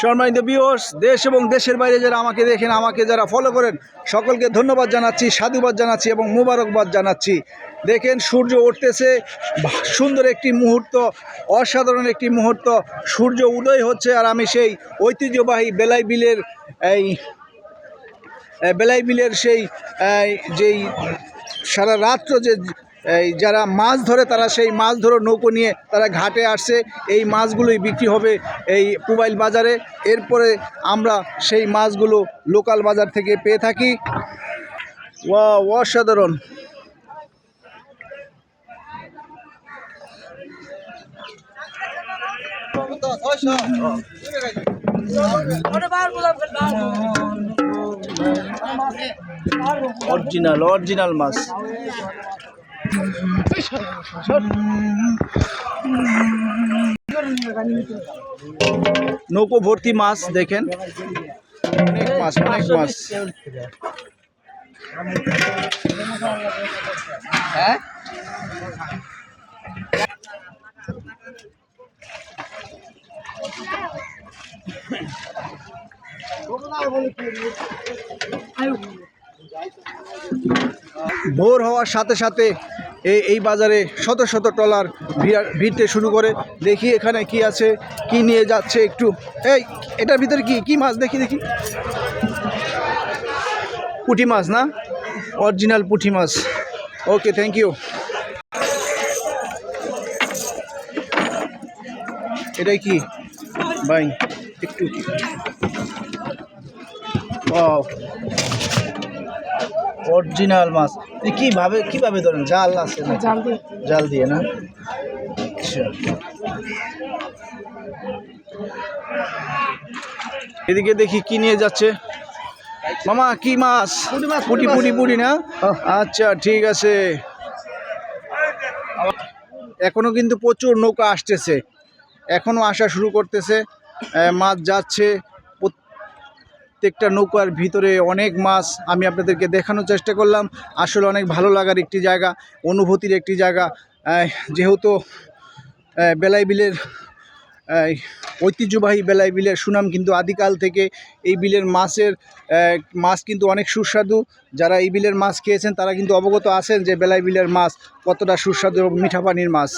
সম্মানিত ভিউয়ার্স, দেশ এবং দেশের বাইরে যারা আমাকে দেখেন, আমাকে যারা ফলো করেন, সকলকে ধন্যবাদ জানাচ্ছি, সাধুবাদ জানাচ্ছি এবং মুবারকবাদ জানাচ্ছি। দেখেন সূর্য উঠতেছে, সুন্দর একটি মুহূর্ত, অসাধারণ একটি মুহূর্ত। সূর্য উদয় হচ্ছে আর আমি সেই ঐতিহ্যবাহী বেলাই বিলের সেই যেই সারা রাত্র যে যারা মাছ ধরে তারা সেই মাছ ধরো নৌকো নিয়ে তারা ঘাটে আসছে। এই মাছগুলোই বিক্রি হবে এই পুবাইল বাজারে। এরপরে আমরা সেই মাছগুলো লোকাল বাজার থেকে পেয়ে থাকি। ওয়াও, অসাধারণ। অরিজিনাল মাছ। নৌকো ভর্তি মাছ, দেখেন অনেক মাছ। হ্যাঁ, ভোর হওয়ার সাথে সাথে এই বাজারে শত শত ট্রলার ভিড়তে শুরু করে। দেখি এখানে কি আছে, কি নিয়ে যাচ্ছে একটু। এই এটার ভিতরে কি মাছ দেখি। পুঁটি মাছ না? অরিজিনাল পুঁটি মাছ। ওকে, থ্যাংক ইউ। এটাই কি ভাই? একটু অরিজিনাল মাছ। কিভাবে ধরেন? জাল আছে না? জাল দিয়ে না? আচ্ছা, এদিকে দেখি কি নিয়ে যাচ্ছে মামা। কি মাছ? পুঁটি না? আচ্ছা, ঠিক আছে। এখনো কিন্তু প্রচুর নৌকা আসতেছে, এখনো আসা শুরু করতেছে, মাছ যাচ্ছে। প্রত্যেকটা নৌকার ভিতরে অনেক মাছ। আমি আপনাদেরকে দেখানোর চেষ্টা করলাম। আসলে অনেক ভালো লাগার একটি জায়গা, অনুভূতির একটি জায়গা। যেহেতু বেলাই বিলের ঐতিহ্যবাহী বেলাই বিলের সুনাম কিন্তু আদিকাল থেকে। এই বিলের মাছ কিন্তু অনেক সুস্বাদু। যারা এই বিলের মাছ খেয়েছেন তারা কিন্তু অবগত আছেন যে বেলাই বিলের মাছ কতটা সুস্বাদু এবং মিঠা পানির মাছ।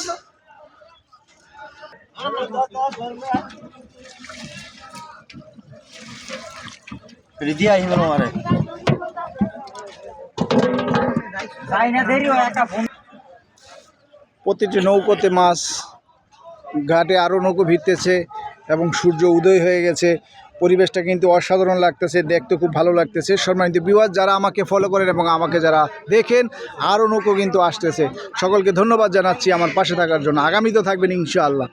প্রতিটি নৌকোতে মাছ, ঘাটে আরও নৌকো ভিড়তেছে এবং সূর্য উদয় হয়ে গেছে। পরিবেশটা কিন্তু অসাধারণ লাগতেছে, দেখতে খুব ভালো লাগতেছে। সম্মানিত ভিউয়ার্স, যারা আমাকে ফলো করেন এবং আমাকে যারা দেখেন, আরও নৌকো কিন্তু আসতেছে। সকলকে ধন্যবাদ জানাচ্ছি আমার পাশে থাকার জন্য। আগামীতেও থাকবেন ইনশাআল্লাহ।